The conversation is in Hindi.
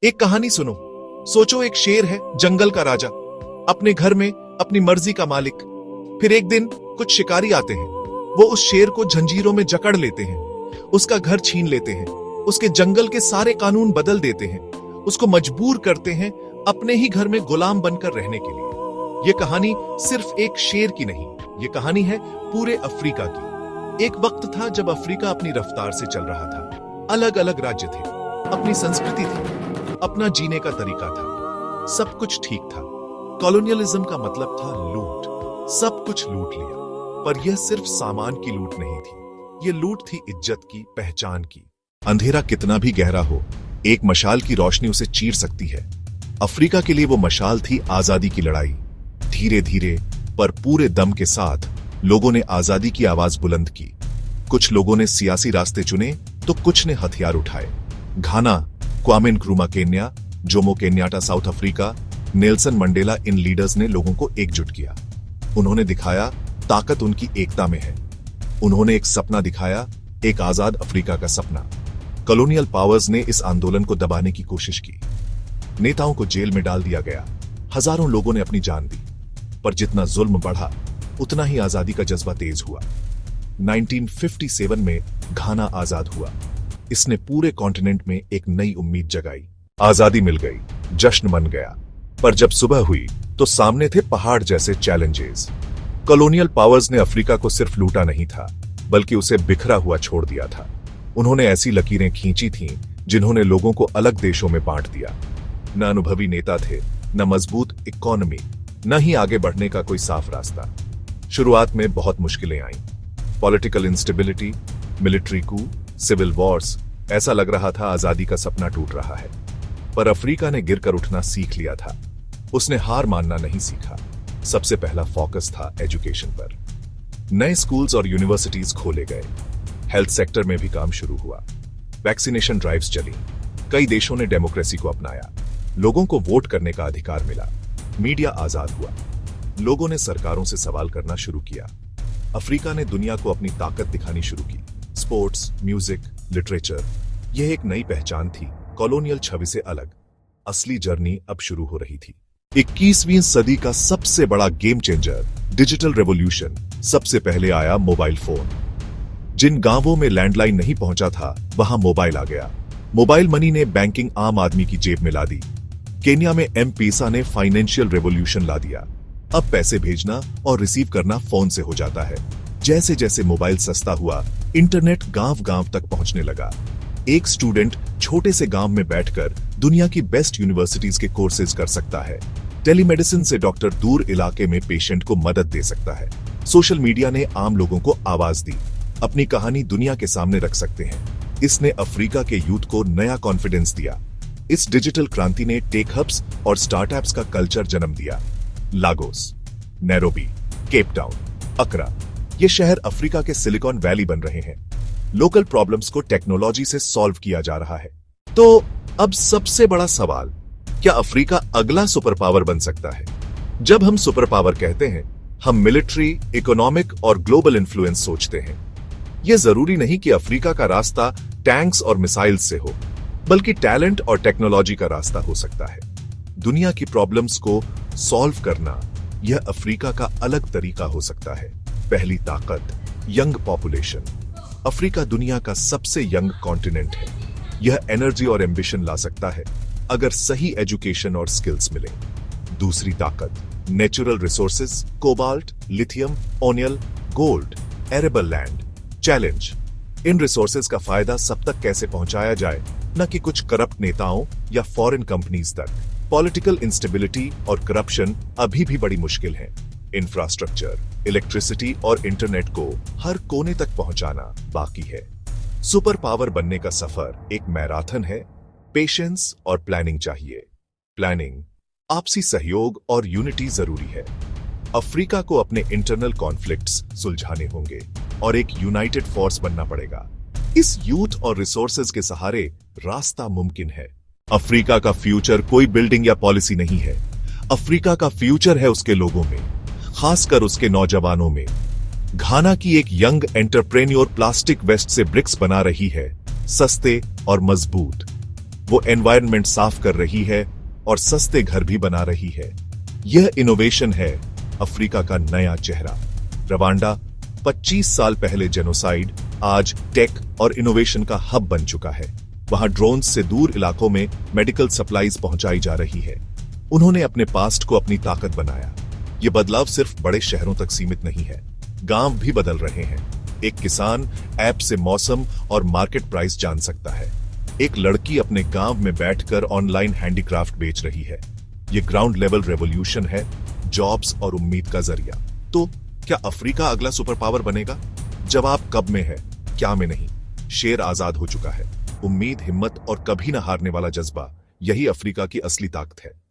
एक कहानी सुनो। सोचो, एक शेर है, जंगल का राजा, अपने घर में अपनी मर्जी का मालिक। फिर एक दिन कुछ शिकारी आते हैं। वो उस शेर को जंजीरों में जकड़ लेते हैं, उसका घर छीन लेते हैं, उसके जंगल के सारे कानून बदल देते हैं, उसको मजबूर करते हैं अपने ही घर में गुलाम बनकर रहने के लिए। ये कहानी सिर्फ एक शेर की नहीं, ये कहानी है पूरे अफ्रीका की। एक वक्त था जब अफ्रीका अपनी रफ्तार से चल रहा था। अलग अलग राज्य थे, अपनी संस्कृति थी, अपना जीने का तरीका था, सब कुछ ठीक था। कॉलोनियलिज्म का मतलब था लूट, सब कुछ लूट लिया। पर यह सिर्फ सामान की लूट नहीं थी, यह लूट थी इज्जत की, पहचान की। अंधेरा कितना भी गहरा हो, एक मशाल की रोशनी उसे चीर सकती है। अफ्रीका के लिए वो मशाल थी आजादी की लड़ाई। धीरे धीरे पर पूरे दम के साथ लोगों ने आजादी की आवाज बुलंद की। कुछ लोगों ने सियासी रास्ते चुने तो कुछ ने हथियार उठाए। Ghana, Kwame Nkrumah Kenya, Jomo Kenyatta South Africa, Nelson Mandela, इन लीडर्स ने लोगों को एकजुट किया। उन्होंने दिखाया ताकत उनकी एकता में है। उन्होंने एक सपना दिखाया, एक आजाद अफ्रीका का सपना। कॉलोनियल पावर्स ने इस आंदोलन को दबाने की कोशिश की। नेताओं को जेल में डाल दिया गया, हजारों लोगों ने अपनी जान दी। पर जितना जुल्म बढ़ा, उतना ही आजादी का जज्बा तेज हुआ। 1957 में घाना आजाद हुआ। इसने पूरे कॉन्टिनेंट में एक नई उम्मीद जगाई। आजादी मिल गई, जश्न मन गया। पर जब सुबह हुई तो सामने थे पहाड़ जैसे चैलेंजेस। कॉलोनियल पावर्स ने अफ्रीका को सिर्फ लूटा नहीं था, बल्कि उसे बिखरा हुआ छोड़ दिया था। उन्होंने ऐसी लकीरें खींची थीं जिन्होंने लोगों को अलग देशों में बांट दिया। न अनुभवी नेता थे, न मजबूत इकोनॉमी, न ही आगे बढ़ने का कोई साफ रास्ता। शुरुआत में बहुत मुश्किलें आईं। Political instability, military coup, civil wars. ऐसा लग रहा था आजादी का सपना टूट रहा है। पर अफ्रीका ने गिरकर उठना सीख लिया था। उसने हार मानना नहीं सीखा। सबसे पहला फोकस था एजुकेशन पर। नए स्कूल्स और यूनिवर्सिटीज खोले गए। हेल्थ सेक्टर में भी काम शुरू हुआ। वैक्सीनेशन ड्राइव्स चली। कई देशों ने डेमोक्रेसी को अपनाया। लोगों को वोट करने का अधिकार मिला। मीडिया आजाद हुआ। लोगों ने सरकारों से सवाल करना शुरू किया। अफ्रीका ने दुनिया को अपनी ताकत दिखानी शुरू की। स्पोर्ट्स, म्यूजिक, लिटरेचर, यह एक नई पहचान थी, कॉलोनियल छवि से अलग। असली जर्नी अब शुरू हो रही थी। 21वीं सदी का सबसे बड़ा गेम चेंजर, डिजिटल रेवोल्यूशन। सबसे पहले आया मोबाइल फोन। जिन गांवों में लैंडलाइन नहीं पहुंचा था, वहां मोबाइल आ गया। मोबाइल मनी ने बैंकिंग आम आदमी की जेब में ला दी। केन्या में एम-पेसा ने फाइनेंशियल रेवोल्यूशन ला दिया। अब पैसे भेजना और रिसीव करना फोन से हो जाता है। जैसे जैसे मोबाइल सस्ता हुआ, इंटरनेट गांव गांव तक पहुंचने लगा। एक स्टूडेंट छोटे से गांव में बैठकर दुनिया की बेस्ट यूनिवर्सिटीज के कोर्सेज कर सकता है। टेलीमेडिसिन से डॉक्टर दूर इलाके में पेशेंट को मदद दे सकता है। सोशल मीडिया ने आम लोगों को आवाज दी। अपनी कहानी दुनिया के सामने रख सकते हैं। इसने अफ्रीका के यूथ को नया कॉन्फिडेंस दिया। इस डिजिटल क्रांति ने टेक हब्स और स्टार्टअप्स का कल्चर जन्म दिया। लागोस, नैरोबी, केप टाउन, अकरा, ये शहर अफ्रीका के सिलिकॉन वैली बन रहे हैं। लोकल प्रॉब्लम्स को टेक्नोलॉजी से सॉल्व किया जा रहा है। तो अब सबसे बड़ा सवाल, क्या अफ्रीका अगला सुपर पावर बन सकता है? जब हम सुपर पावर कहते हैं, हम मिलिट्री, इकोनॉमिक और ग्लोबल इन्फ्लुएंस सोचते हैं। यह जरूरी नहीं कि अफ्रीका का रास्ता टैंक्स और मिसाइल्स से हो, बल्कि टैलेंट और टेक्नोलॉजी का रास्ता हो सकता है। दुनिया की प्रॉब्लम्स को सॉल्व करना, यह अफ्रीका का अलग तरीका हो सकता है। पहली ताकत, यंग पॉपुलेशन। अफ्रीका दुनिया का सबसे यंग कॉन्टिनेंट है। यह एनर्जी और एम्बिशन ला सकता है अगर सही एजुकेशन और स्किल्स मिले। दूसरी ताकत, नेचुरल रिसोर्सेज, कोबाल्ट, लिथियम, ओनियल, गोल्ड, एरेबल लैंड। चैलेंज, इन रिसोर्सेज का फायदा सब तक कैसे पहुंचाया जाए, न कि कुछ करप्ट नेताओं या फॉरेन कंपनीज तक। पॉलिटिकल इंस्टेबिलिटी और करप्शन अभी भी बड़ी मुश्किल है। इंफ्रास्ट्रक्चर, इलेक्ट्रिसिटी और इंटरनेट को हर कोने तक पहुंचाना बाकी है। सुपर पावर बनने का सफर एक मैराथन है। पेशेंस और प्लानिंग चाहिए। प्लानिंग, आपसी सहयोग और यूनिटी जरूरी है। अफ्रीका को अपने इंटरनल कॉन्फ्लिक्ट्स सुलझाने होंगे और एक यूनाइटेड फोर्स बनना पड़ेगा। इस यूथ और रिसोर्सेज के सहारे रास्ता मुमकिन है। अफ्रीका का फ्यूचर कोई बिल्डिंग या पॉलिसी नहीं है। अफ्रीका का फ्यूचर है उसके लोगों में, खासकर उसके नौजवानों में। घाना की एक यंग एंटरप्रेन्योर प्लास्टिक वेस्ट से ब्रिक्स बना रही है, सस्ते और मजबूत। वो एनवायरनमेंट साफ कर रही है और सस्ते घर भी बना रही है। यह इनोवेशन है अफ्रीका का नया चेहरा। रवांडा 25 साल पहले जेनोसाइड, आज टेक और इनोवेशन का हब बन चुका है। वहां ड्रोन्स से दूर इलाकों में मेडिकल सप्लाईज पहुंचाई जा रही है। उन्होंने अपने पास्ट को अपनी ताकत बनाया। ये बदलाव सिर्फ बड़े शहरों तक सीमित नहीं है, गांव भी बदल रहे हैं। एक किसान ऐप से मौसम और मार्केट प्राइस जान सकता है। एक लड़की अपने गांव में बैठकर ऑनलाइन हैंडीक्राफ्ट बेच रही है। ये ग्राउंड लेवल रेवोल्यूशन है, जॉब्स और उम्मीद का जरिया। तो क्या अफ्रीका अगला सुपर पावर बनेगा? जवाब कब में है, क्या में नहीं। शेर आजाद हो चुका है। उम्मीद, हिम्मत और कभी न हारने वाला जज्बा, यही अफ्रीका की असली ताकत है।